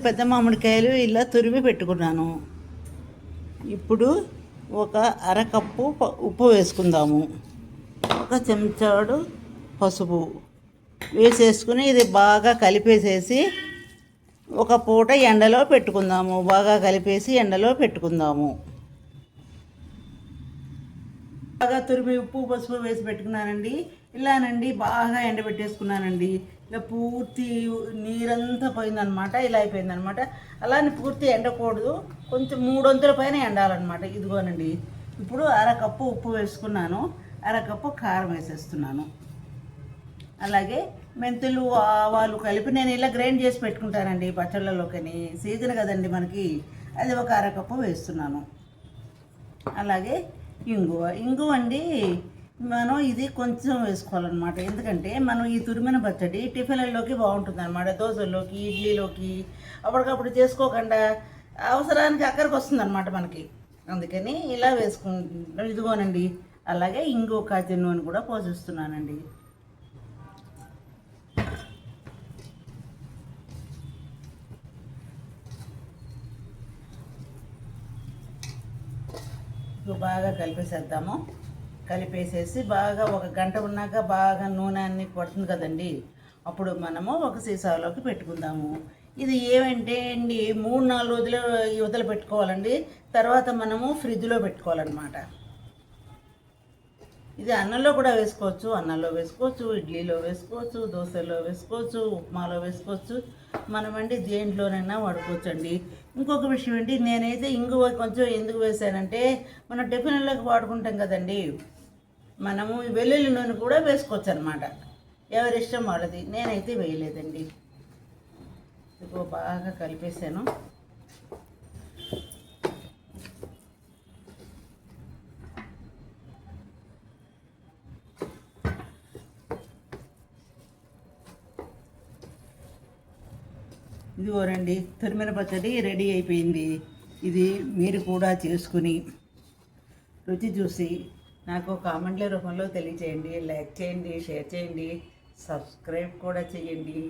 పెద్ద మామిడికాయలు ఇలా తురిమి పెట్టుకున్నాను. ఇప్పుడు ఒక అరకప్పు ఉప్పు వేసుకుందాము. ఒక చెంచాడు పసుపు వేసేసుకుని ఇది బాగా కలిపేసేసి ఒక పూట ఎండలో పెట్టుకుందాము. బాగా కలిపేసి ఎండలో పెట్టుకుందాము. బాగా తురిమి ఉప్పు పసుపు వేసి పెట్టుకున్నానండి. ఇలానండి బాగా ఎండబెట్టేసుకున్నానండి. ఇలా పూర్తి నీరంతా పోయిందనమాట. ఇలా అయిపోయిందనమాట. అలానే పూర్తి ఎండకూడదు, కొంచెం 3 వంతుల పైన ఎండాలన్నమాట. ఇదిగోనండి, ఇప్పుడు అరకప్పు ఉప్పు వేసుకున్నాను, అరకప్పు కారం వేసేస్తున్నాను. అలాగే మెంతులు ఆవాలు కలిపి నేను ఇలా గ్రైండ్ చేసి పెట్టుకుంటానండి పచ్చళ్ళలోకని. సీజన్ కదండి మనకి, అది ఒక అరకప్పు వేస్తున్నాను. అలాగే ఇంగువ అండి మనం ఇది కొంచెం వేసుకోవాలన్నమాట. ఎందుకంటే మనం ఈ తురిమిన పచ్చడి టిఫిన్లలోకి బాగుంటుంది అనమాట. దోశల్లోకి, ఇడ్లీలోకి అప్పటికప్పుడు చేసుకోకుండా అవసరానికి అక్కడికి వస్తుంది అనమాట మనకి. అందుకని ఇలా వేసుకుంటాం. ఇదిగోనండి, అలాగే ఇంగువ కాచిన నూనె కూడా పోసేస్తున్నానండి. బాగా కలిపేసేద్దాము. కలిపేసేసి బాగా 1 గంట ఉన్నాక బాగా నూనె అన్ని పడుతుంది కదండి, అప్పుడు మనము ఒక సీసాలోకి పెట్టుకుందాము. ఇది ఏమంటే అండి 3-4 రోజులు యువతలు పెట్టుకోవాలండి. తర్వాత మనము ఫ్రిడ్జ్లో పెట్టుకోవాలన్నమాట. ఇది అన్నంలో కూడా వేసుకోవచ్చు, అన్నంలో వేసుకోవచ్చు, ఇడ్లీలో వేసుకోవచ్చు, దోశలో వేసుకోవచ్చు, ఉప్మాలో వేసుకోవచ్చు. మనమండి దేంట్లోనైనా వాడుకోవచ్చు అండి. ఇంకొక విషయం ఏంటి, నేనైతే ఇంగువ కొంచెం ఎందుకు వేసానంటే మనం టిఫిన్లోకి వాడుకుంటాం కదండి, మనము వెల్లుల్లి నూనె కూడా వేసుకోవచ్చు అనమాట. ఎవరిష్టం వాళ్ళది. నేనైతే వేయలేదండి. ఇదిగో బాగా కలిపేసాను. ఇదిగోనండి, తురిమిన పచ్చడి రెడీ అయిపోయింది. ఇది మీరు కూడా చేసుకుని రుచి చూసి నాకు కామెంట్ల రూపంలో తెలియచేయండి. లైక్ చేయండి, షేర్ చేయండి, సబ్స్క్రైబ్ కూడా చేయండి.